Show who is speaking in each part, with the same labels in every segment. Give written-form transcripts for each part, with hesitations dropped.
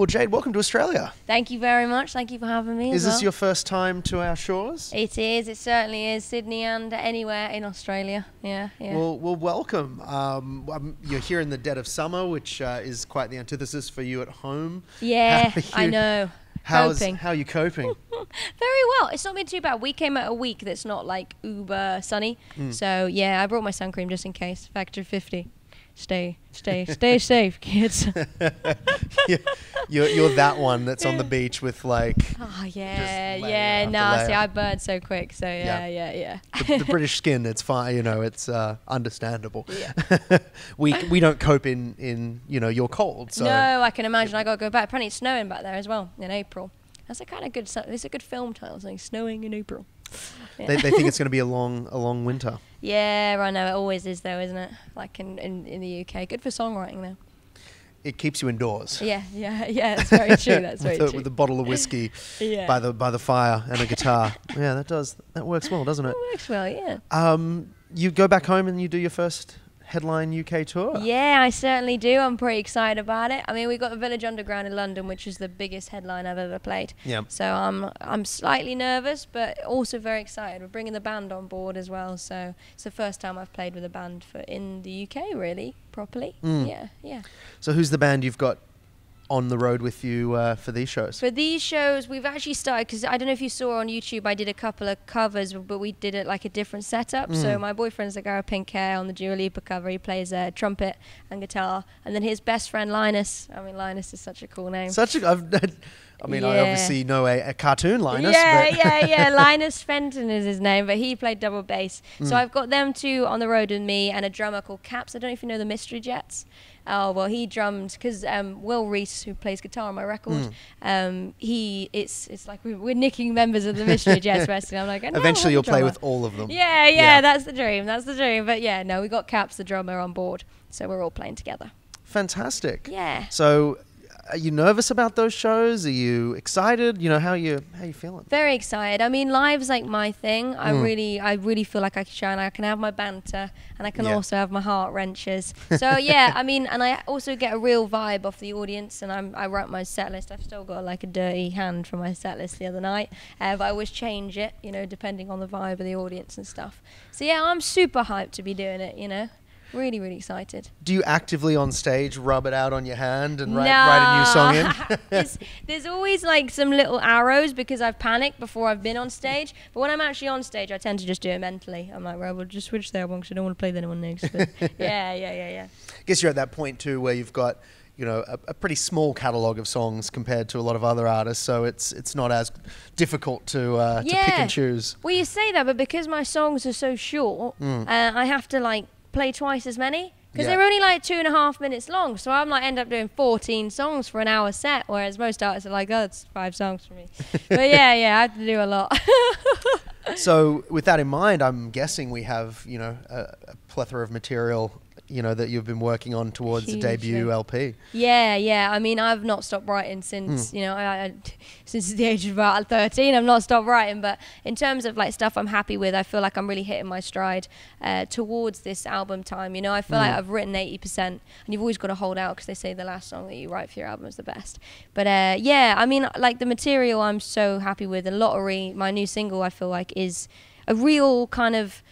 Speaker 1: Well, Jade, welcome to Australia.
Speaker 2: Thank you very much. Thank you for having me.
Speaker 1: Is this your first time to our shores?
Speaker 2: It is. It certainly is. Sydney and anywhere in Australia. Yeah.
Speaker 1: Well, welcome. You're here in the dead of summer, which is quite the antithesis for you at home.
Speaker 2: Yeah, I know.
Speaker 1: How are you coping?
Speaker 2: Very well. It's not been too bad. We came out a week that's not like uber sunny. So yeah, I brought my sun cream just in case. Factor 50. Stay safe, kids.
Speaker 1: You're that one that's on the beach with like.
Speaker 2: Oh yeah. No, see, I burn so quick. So yeah.
Speaker 1: The British skin, it's fine. You know, it's understandable.
Speaker 2: Yeah.
Speaker 1: we don't cope in your cold. So.
Speaker 2: No, I can imagine. I got to go back. Apparently, it's snowing back there as well in April. That's a kind of good. It's a good film title, saying snowing in April. Yeah.
Speaker 1: They think it's going to be a long winter.
Speaker 2: Yeah, I know. It always is, though, isn't it? Like in the UK. Good for songwriting, though.
Speaker 1: It keeps you indoors.
Speaker 2: Yeah. That's very true. That's very true.
Speaker 1: With a bottle of whiskey by the fire and a guitar. Yeah, that works well, doesn't it?
Speaker 2: It works well, yeah.
Speaker 1: You go back home and you do your first headline UK tour.
Speaker 2: Yeah, I certainly do. I'm pretty excited about it. I mean, we got the Village Underground in London, which is the biggest headline I've ever played. Yeah. So I'm slightly nervous, but also very excited. We're bringing the band on board as well. So it's the first time I've played with a band in the UK, really, properly. Yeah.
Speaker 1: So who's the band you've got on the road with you for these shows?
Speaker 2: For these shows, we've actually started, because I don't know if you saw on YouTube, I did a couple of covers, but we did it like a different setup. So my boyfriend's the guy with pink hair on the Dua Lipa cover. He plays trumpet and guitar. And then his best friend, Linus. I mean, Linus is such a cool name.
Speaker 1: I obviously know a cartoon Linus.
Speaker 2: Yeah. Linus Fenton is his name, but he played double bass. So I've got them two on the road with me and a drummer called Caps. I don't know if you know the Mystery Jets. Oh, well, he drummed, because Will Reese, who plays guitar on my record, it's like we're nicking members of the Mystery Jets basically. I'm like,
Speaker 1: eventually you'll play with all of them.
Speaker 2: Yeah, that's the dream. But yeah, no, we got Caps, the drummer, on board, so we're all playing together.
Speaker 1: Fantastic.
Speaker 2: Yeah.
Speaker 1: So, are you nervous about those shows? Are you excited? How are you feeling?
Speaker 2: Very excited. I mean, live's like my thing. I really feel like I can shine. I can have my banter, and I can also have my heart wrenches. So yeah, I mean, and I also get a real vibe off the audience. And I write my set list. I've still got like a dirty hand from my set list the other night, but I always change it, depending on the vibe of the audience and stuff. So yeah, I'm super hyped to be doing it. Really, really excited.
Speaker 1: Do you actively on stage rub it out on your hand and write a new song in?
Speaker 2: There's always like some little arrows because I've panicked before I've been on stage. But when I'm actually on stage, I tend to just do it mentally. I'm like, well, we'll just switch there because I don't want to play with anyone next. But yeah.
Speaker 1: I guess you're at that point too where you've got a pretty small catalogue of songs compared to a lot of other artists, so it's not as difficult to pick and choose.
Speaker 2: Well, you say that, but because my songs are so short, I have to like play twice as many because they're only like 2.5 minutes long, so I'm like end up doing 14 songs for an hour set, whereas most artists are like, oh, it's 5 songs for me. But yeah, I have to do a lot.
Speaker 1: So with that in mind, I'm guessing we have a plethora of material that you've been working on towards the debut LP. Yeah.
Speaker 2: I mean, I've not stopped writing since, since the age of about 13. I've not stopped writing. But in terms of like stuff I'm happy with, I feel like I'm really hitting my stride towards this album time. I feel like I've written 80%, and you've always got to hold out because they say the last song that you write for your album is the best. But I mean, like the material I'm so happy with. And Lottery, my new single, I feel like is a real kind of,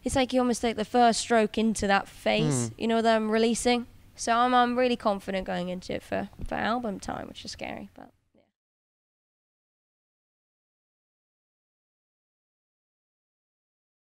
Speaker 2: it's like you almost take the first stroke into that phase, that I'm releasing. So I'm really confident going into it for album time, which is scary, but.